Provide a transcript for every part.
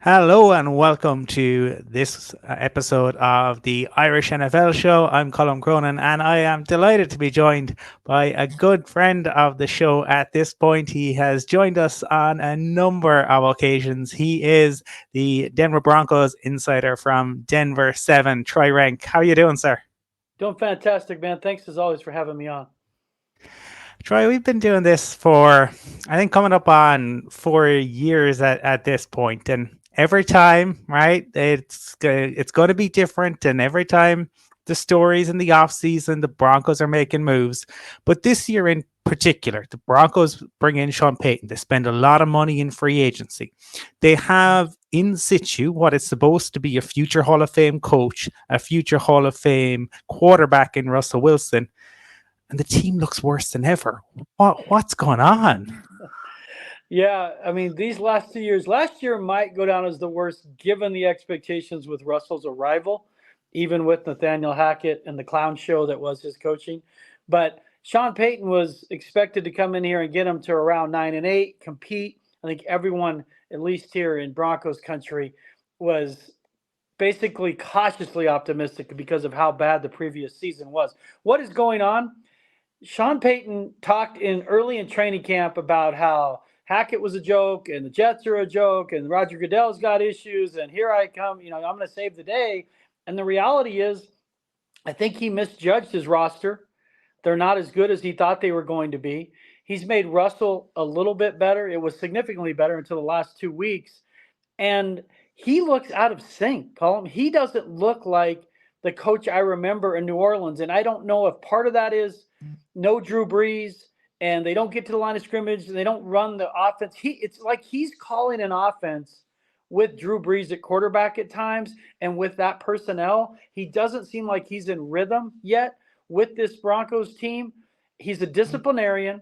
Hello and welcome to this episode of the Irish NFL show. I'm Colum Cronin and I am delighted to be joined by a good friend of the show at this point. He has joined us on a number of occasions. He is the Denver Broncos insider from Denver 7, Troy Renck. How are you doing, sir? Doing fantastic, man. Thanks as always for having me on. Troy, we've been doing this for, I think, coming up on 4 years at this point, and every time, right, it's going to be different, and every time the stories in the off season, the Broncos are making moves, but this year in particular, the Broncos bring in Sean Payton. They spend a lot of money in free agency. They have in situ what is supposed to be a future Hall of Fame coach, a future Hall of Fame quarterback in Russell Wilson, and the team looks worse than ever. What's going on? Yeah, I mean, these last 2 years, last year might go down as the worst given the expectations with Russell's arrival, even with Nathaniel Hackett and the clown show that was his coaching. But Sean Payton was expected to come in here and get him to around 9-8, compete. I think everyone, at least here in Broncos country, was basically cautiously optimistic because of how bad the previous season was. What is going on? Sean Payton talked in early in training camp about how Hackett was a joke and the Jets are a joke and Roger Goodell's got issues and here I come, I'm going to save the day. And the reality is, I think he misjudged his roster. They're not as good as he thought they were going to be. He's made Russell a little bit better. It was significantly better until the last 2 weeks. And he looks out of sync, Colin. He doesn't look like the coach I remember in New Orleans. And I don't know if part of that is no Drew Brees and they don't get to the line of scrimmage and they don't run the offense. It's like he's calling an offense with Drew Brees at quarterback at times. And with that personnel, he doesn't seem like he's in rhythm yet with this Broncos team. He's a disciplinarian.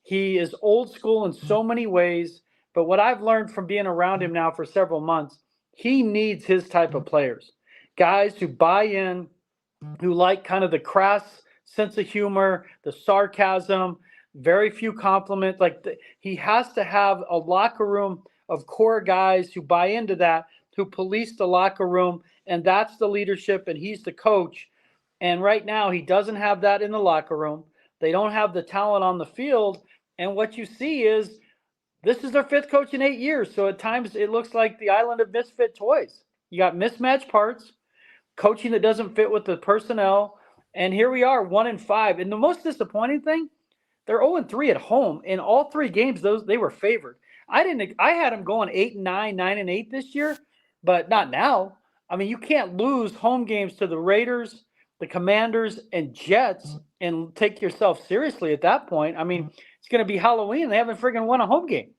He is old school in so many ways. But what I've learned from being around him now for several months, he needs his type of players, guys who buy in, who like kind of the crass sense of humor, the sarcasm, very few compliments. He has to have a locker room of core guys who buy into that, who police the locker room, and that's the leadership, and he's the coach. And right now, he doesn't have that in the locker room. They don't have the talent on the field. And what you see is this is their fifth coach in 8 years. So at times it looks like the island of misfit toys. You got mismatched parts, coaching that doesn't fit with the personnel. And here we are, 1-5. And the most disappointing thing, they're 0-3 at home. In all three games, those they were favored. I had them going 8-9, 9-8 this year, but not now. I mean, you can't lose home games to the Raiders, the Commanders, and Jets and take yourself seriously at that point. I mean, it's going to be Halloween. They haven't friggin' won a home game.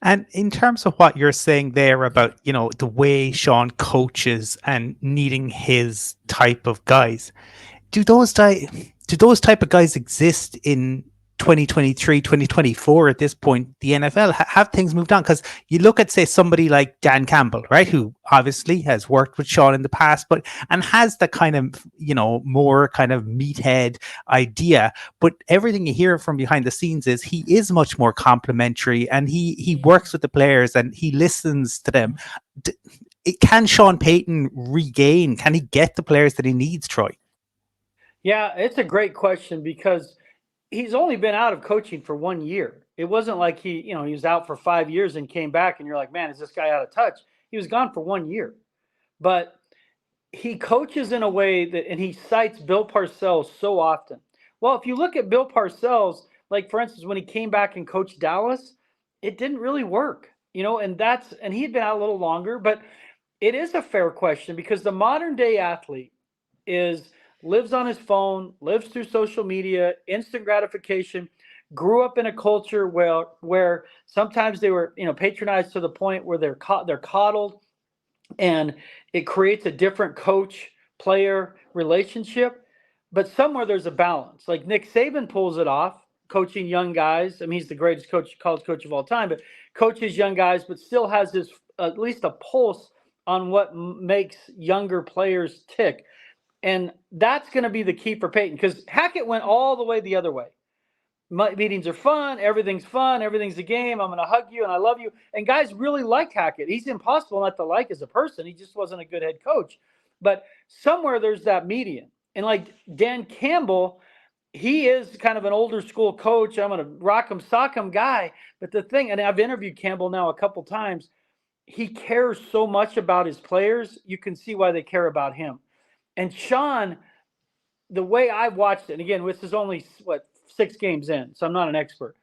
And in terms of what you're saying there about, the way Sean coaches and needing his type of guys, do those type of guys exist in 2023, 2024 at this point? The NFL have things moved on? Because you look at, say, somebody like Dan Campbell, right, who obviously has worked with Sean in the past, but and has the kind of more kind of meathead idea, but everything you hear from behind the scenes is he is much more complimentary, and he works with the players and he listens to them. Can Sean Payton regain? Can he get the players that he needs, Troy? Yeah, it's a great question because he's only been out of coaching for 1 year. It wasn't like he was out for 5 years and came back and you're like, man, is this guy out of touch? He was gone for 1 year. But he coaches in a way that, and he cites Bill Parcells so often. Well, if you look at Bill Parcells, like for instance, when he came back and coached Dallas, it didn't really work, and he had been out a little longer, but it is a fair question because the modern day athlete is lives on his phone, lives through social media, instant gratification, grew up in a culture where sometimes they were, patronized to the point where they're coddled, and it creates a different coach player relationship. But somewhere there's a balance. Like Nick Saban pulls it off, coaching young guys. I mean, he's the greatest college coach of all time, but coaches young guys, but still has this at least a pulse on what makes younger players tick. And that's going to be the key for Peyton because Hackett went all the way the other way. Meetings are fun. Everything's fun. Everything's a game. I'm going to hug you and I love you. And guys really liked Hackett. He's impossible not to like as a person. He just wasn't a good head coach. But somewhere there's that median. And like Dan Campbell, he is kind of an older school coach. I'm going to rock him, sock him guy. But the thing, and I've interviewed Campbell now a couple times, he cares so much about his players. You can see why they care about him. And Sean, the way I watched it, and again, this is only, 6 games in, so I'm not an expert.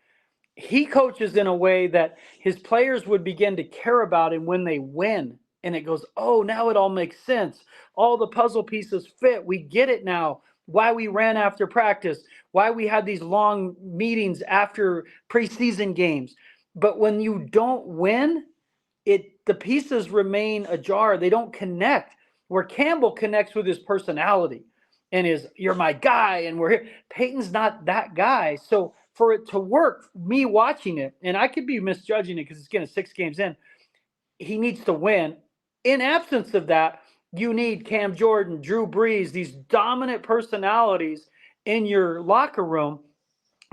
He coaches in a way that his players would begin to care about him when they win. And it goes, oh, now it all makes sense. All the puzzle pieces fit. We get it now. Why we ran after practice, why we had these long meetings after preseason games. But when you don't win, the pieces remain ajar. They don't connect. Where Campbell connects with his personality and you're my guy, and we're here. Peyton's not that guy. So for it to work, me watching it, and I could be misjudging it because it's getting 6 games in, he needs to win. In absence of that, you need Cam Jordan, Drew Brees, these dominant personalities in your locker room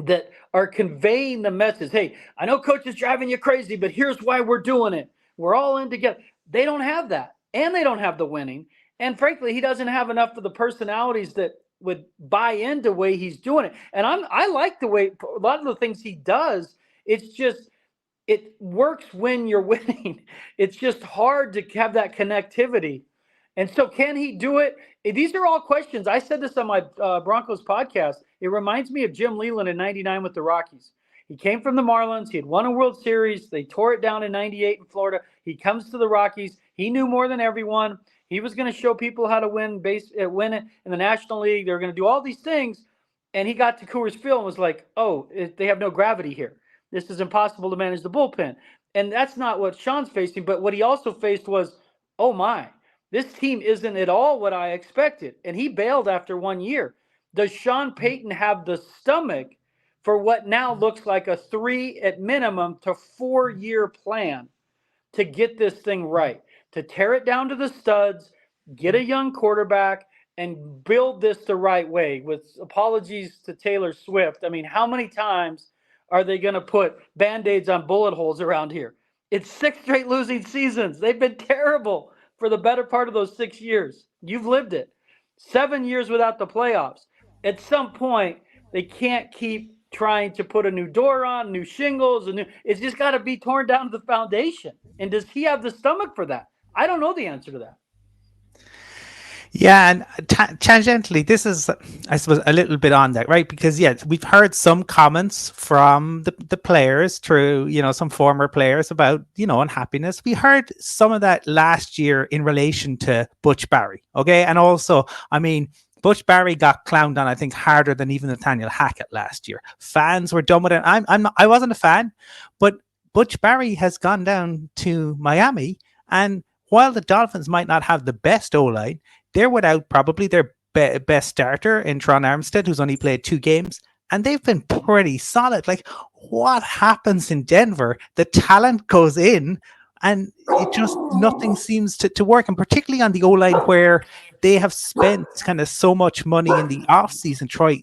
that are conveying the message. Hey, I know coach is driving you crazy, but here's why we're doing it. We're all in together. They don't have that, and they don't have the winning. And frankly, he doesn't have enough of the personalities that would buy into the way he's doing it. And I like the way a lot of the things he does. It's just, it works when you're winning. It's just hard to have that connectivity. And so can he do it? These are all questions. I said this on my Broncos podcast. It reminds me of Jim Leland in 99 with the Rockies. He came from the Marlins. He had won a World Series. They tore it down in 98 in Florida. He comes to the Rockies. He knew more than everyone. He was going to show people how to win it in the National League. They were going to do all these things. And he got to Coors Field and was like, oh, they have no gravity here. This is impossible to manage the bullpen. And that's not what Sean's facing. But what he also faced was, oh, my, this team isn't at all what I expected. And he bailed after 1 year. Does Sean Payton have the stomach for what now looks like a 3 at minimum to 4-year plan to get this thing right, to tear it down to the studs, get a young quarterback, and build this the right way? With apologies to Taylor Swift, I mean, how many times are they going to put Band-Aids on bullet holes around here? It's 6 straight losing seasons. They've been terrible for the better part of those 6 years. You've lived it. 7 years without the playoffs. At some point, they can't keep trying to put a new door on, new shingles, it's just got to be torn down to the foundation. And does he have the stomach for that? I don't know the answer to that. Yeah, and tangentially, this is, I suppose, a little bit on that, right? Because, yeah, we've heard some comments from the players through, some former players about, unhappiness. We heard some of that last year in relation to Butch Barry, okay? And also, I mean, Butch Barry got clowned on, I think, harder than even Nathaniel Hackett last year. Fans were done with it. I wasn't a fan, but Butch Barry has gone down to Miami, and while the Dolphins might not have the best O-line, they're without probably their best starter in Tron Armstead, who's only played 2 games, and they've been pretty solid. Like, what happens in Denver? The talent goes in, and it just, nothing seems to work, and particularly on the O-line where they have spent kind of so much money in the offseason. Troy,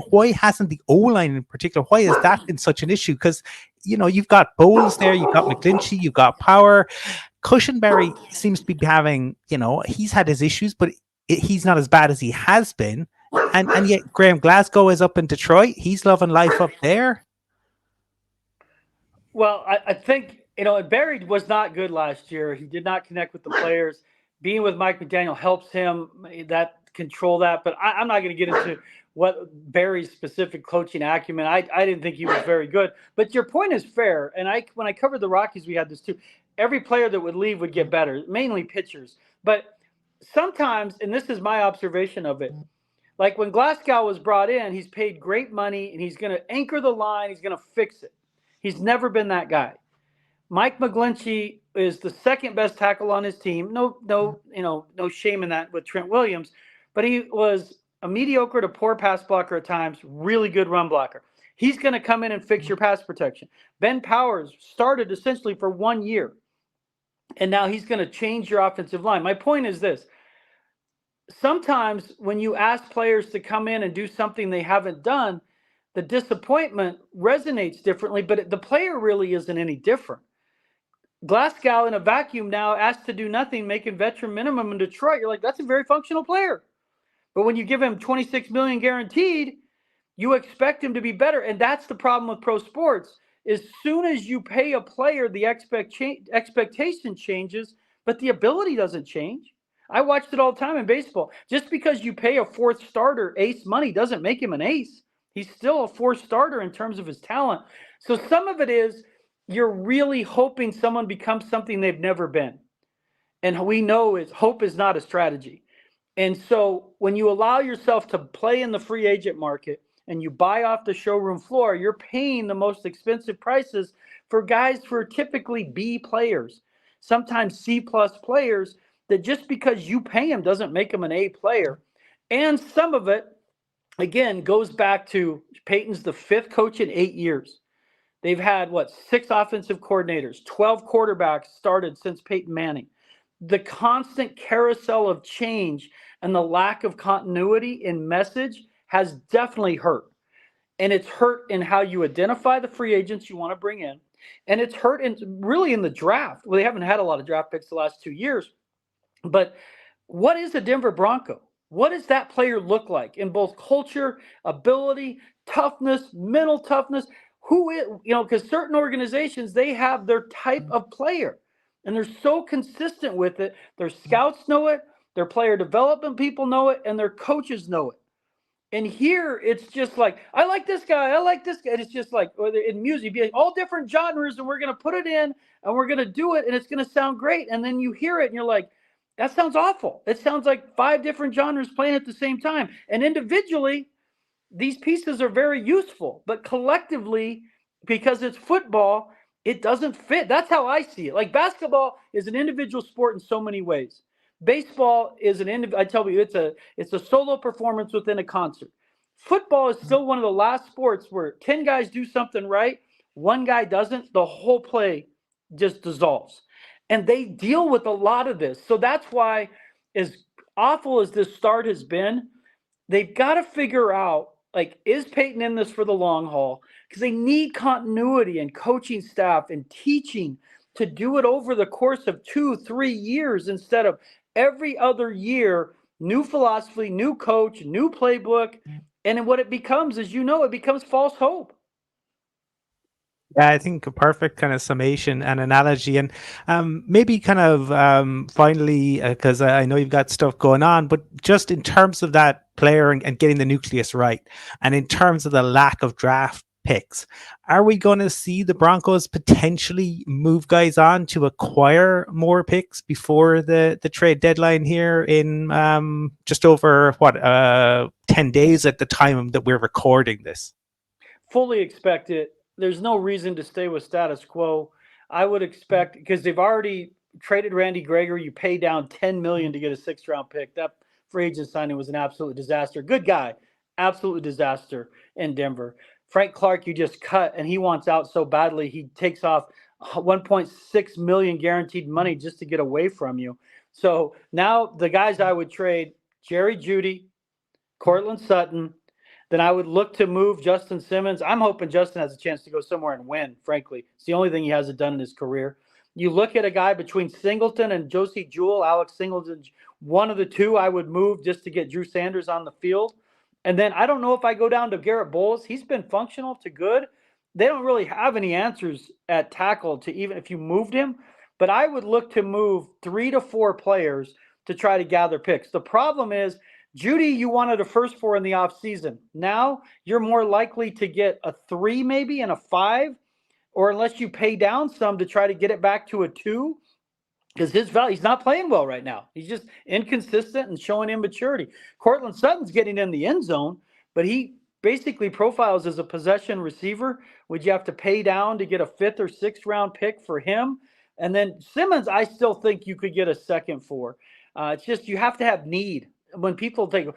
why hasn't the O-line in particular, why has that been such an issue? Because, you've got Bowles there, you've got McGlinchey, you've got Power. Cushenberry seems to be having, he's had his issues, but he's not as bad as he has been. And yet Graham Glasgow is up in Detroit. He's loving life up there. Well, I think, Barry was not good last year. He did not connect with the players. Being with Mike McDaniel helps him control that. But I'm not going to get into what Barry's specific coaching acumen. I didn't think he was very good. But your point is fair. And when I covered the Rockies, we had this too. Every player that would leave would get better, mainly pitchers. But sometimes, and this is my observation of it, like when Glasgow was brought in, he's paid great money, and he's going to anchor the line. He's going to fix it. He's never been that guy. Mike McGlinchey is the second best tackle on his team. No shame in that with Trent Williams, but he was a mediocre to poor pass blocker at times, really good run blocker. He's going to come in and fix your pass protection. Ben Powers started essentially for 1 year, and now he's going to change your offensive line. My point is this. Sometimes when you ask players to come in and do something they haven't done, the disappointment resonates differently, but the player really isn't any different. Glasgow in a vacuum now asked to do nothing, making veteran minimum in Detroit. You're like, that's a very functional player. But when you give him 26 million guaranteed, you expect him to be better. And that's the problem with pro sports. As soon as you pay a player, the expectation changes, but the ability doesn't change. I watched it all the time in baseball. Just because you pay a fourth starter ace money doesn't make him an ace. He's still a fourth starter in terms of his talent. So some of it is you're really hoping someone becomes something they've never been. And we know is hope is not a strategy. And so when you allow yourself to play in the free agent market and you buy off the showroom floor, you're paying the most expensive prices for guys who are typically B players, sometimes C plus players, that just because you pay them doesn't make them an A player. And some of it, again, goes back to Payton's the fifth coach in 8 years. They've had, 6 offensive coordinators, 12 quarterbacks started since Peyton Manning. The constant carousel of change and the lack of continuity in message has definitely hurt. And it's hurt in how you identify the free agents you want to bring in. And it's hurt really in the draft. Well, they haven't had a lot of draft picks the last 2 years. But what is a Denver Bronco? What does that player look like in both culture, ability, toughness, mental toughness? Who is, because certain organizations, they have their type of player and they're so consistent with it. Their scouts know it, their player development people know it, and their coaches know it. And here it's just like, I like this guy, I like this guy. And it's just like, in music, be like, all different genres, and we're going to put it in and we're going to do it and it's going to sound great. And then you hear it and you're like, that sounds awful. It sounds like 5 different genres playing at the same time. And individually, these pieces are very useful, but collectively, because it's football, it doesn't fit. That's how I see it. Like basketball is an individual sport in so many ways. Baseball is I tell you, it's a solo performance within a concert. Football is still one of the last sports where 10 guys do something right, one guy doesn't, the whole play just dissolves. And they deal with a lot of this. So that's why, as awful as this start has been, they've got to figure out, like, is Peyton in this for the long haul? Because they need continuity and coaching staff and teaching to do it over the course of 2-3 years instead of every other year, new philosophy, new coach, new playbook. And what it becomes is, it becomes false hope. Yeah, I think a perfect kind of summation and analogy. And maybe kind of finally, because I know you've got stuff going on, but just in terms of that player and getting the nucleus right, and in terms of the lack of draft picks, are we going to see the Broncos potentially move guys on to acquire more picks before the trade deadline here in just over 10 days at the time that we're recording this? Fully expect it. There's no reason to stay with status quo. I would expect, because they've already traded Randy Gregory, you pay down $10 million to get a 6th round pick. That free agent signing was an absolute disaster. Good guy, absolute disaster in Denver. Frank Clark, you just cut, and he wants out so badly. He takes off 1.6 million guaranteed money just to get away from you. So now the guys I would trade: Jerry Jeudy, Cortland Sutton. Then I would look to move Justin Simmons. I'm hoping Justin has a chance to go somewhere and win, frankly. It's the only thing he hasn't done in his career. You look at a guy between Singleton and Josie Jewell, Alex Singleton, one of the two I would move just to get Drew Sanders on the field. And then I don't know if I go down to Garrett Bowles. He's been functional to good. They don't really have any answers at tackle to even if you moved him. But I would look to move 3 to 4 players to try to gather picks. The problem is, Jeudy, you wanted a first for in the offseason. Now you're more likely to get a 3 maybe and a 5, or unless you pay down some to try to get it back to a 2, because his value, he's not playing well right now. He's just inconsistent and showing immaturity. Cortland Sutton's getting in the end zone, but he basically profiles as a possession receiver. Would you have to pay down to get a 5th or 6th round pick for him? And then Simmons, I still think you could get a 2nd for. It's just you have to have need. When people take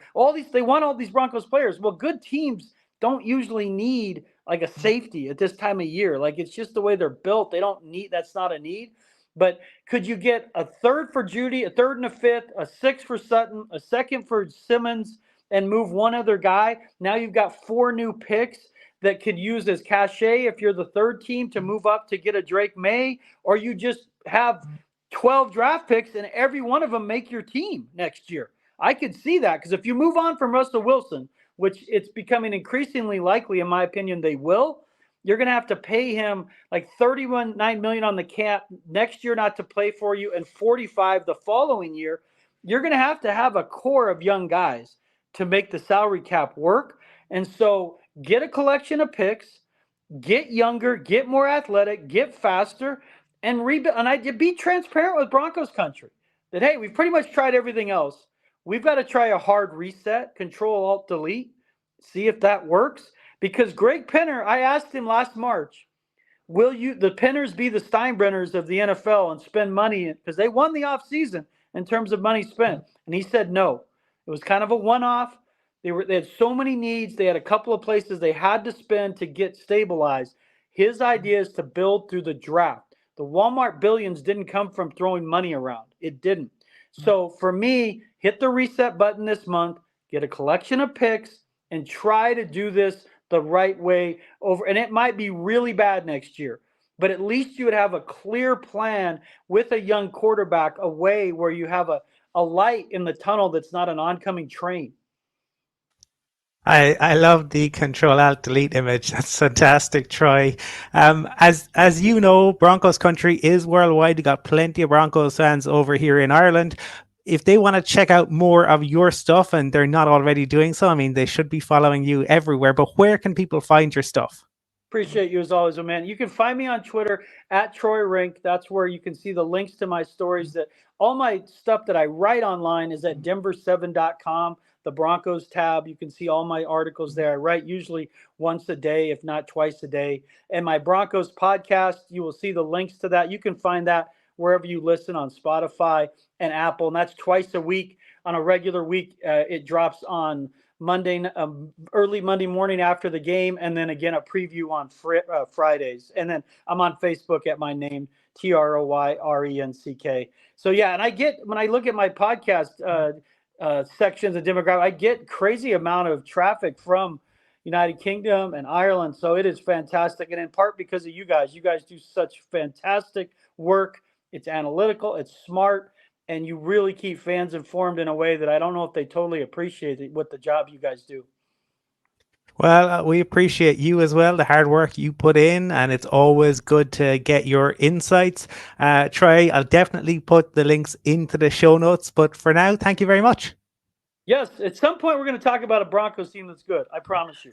they want all these Broncos players. Well, good teams don't usually need like a safety at this time of year. Like, it's just the way they're built. They don't need, that's not a need. But could you get a 3rd for Jeudy, a 3rd and a 5th, a 6th for Sutton, a 2nd for Simmons, and move one other guy? Now you've got 4 new picks. that could use as cachet if you're the third team to move up to get a Drake May, or you just have 12 draft picks and every one of them make your team next year. I could see that because if you move on from Russell Wilson, which it's becoming increasingly likely, in my opinion, they will, you're going to have to pay him like 31.9 million on the cap next year not to play for you, and 45 the following year. You're going to have a core of young guys to make the salary cap work. And so get a collection of picks, get younger, get more athletic, get faster, and rebuild. And I be transparent with Broncos country that, hey, we've pretty much tried everything else. We've got to try a hard reset, Control Alt Delete, see if that works. Because Greg Penner, I asked him last March, will the Penners be the Steinbrenners of the NFL and spend money? Because they won the offseason in terms of money spent. And he said no. It was kind of a one-off. They had so many needs. They had a couple of places they had to spend to get stabilized. His idea is to build through the draft. The Walmart billions didn't come from throwing money around. It didn't. So for me, hit the reset button this month, get a collection of picks, and try to do this the right way over. And it might be really bad next year, but at least you would have a clear plan with a young quarterback, a way where you have a light in the tunnel that's not an oncoming train. I love the Control Alt Delete image. That's fantastic, Troy. As you know, Broncos country is worldwide. You got plenty of Broncos fans over here in Ireland. If they want to check out more of your stuff and they're not already doing so, I mean, they should be following you everywhere. But where can people find your stuff? Appreciate you as always, oh man. You can find me on Twitter at Troy Renck. That's where you can see the links to my stories. That all my stuff that I write online is at denver7.com, the Broncos tab. You can see all my articles there. I write usually once a day, if not twice a day. And my Broncos podcast, you will see the links to that. You can find that wherever you listen on Spotify and Apple. And that's twice a week. On a regular week, it drops on Monday, early Monday morning after the game, and then again a preview on Fridays. And then I'm on Facebook at my name, TroyRenck. So yeah, and I get, when I look at my podcast sections of demographic, I get crazy amount of traffic from United Kingdom and Ireland. So it is fantastic, and in part because of you guys. You guys do such fantastic work. It's analytical, it's smart, and you really keep fans informed in a way that I don't know if they totally appreciate it, what the job you guys do. Well, we appreciate you as well, the hard work you put in, and it's always good to get your insights. Troy, I'll definitely put the links into the show notes, but for now, thank you very much. Yes, at some point we're going to talk about a Broncos team that's good. I promise you.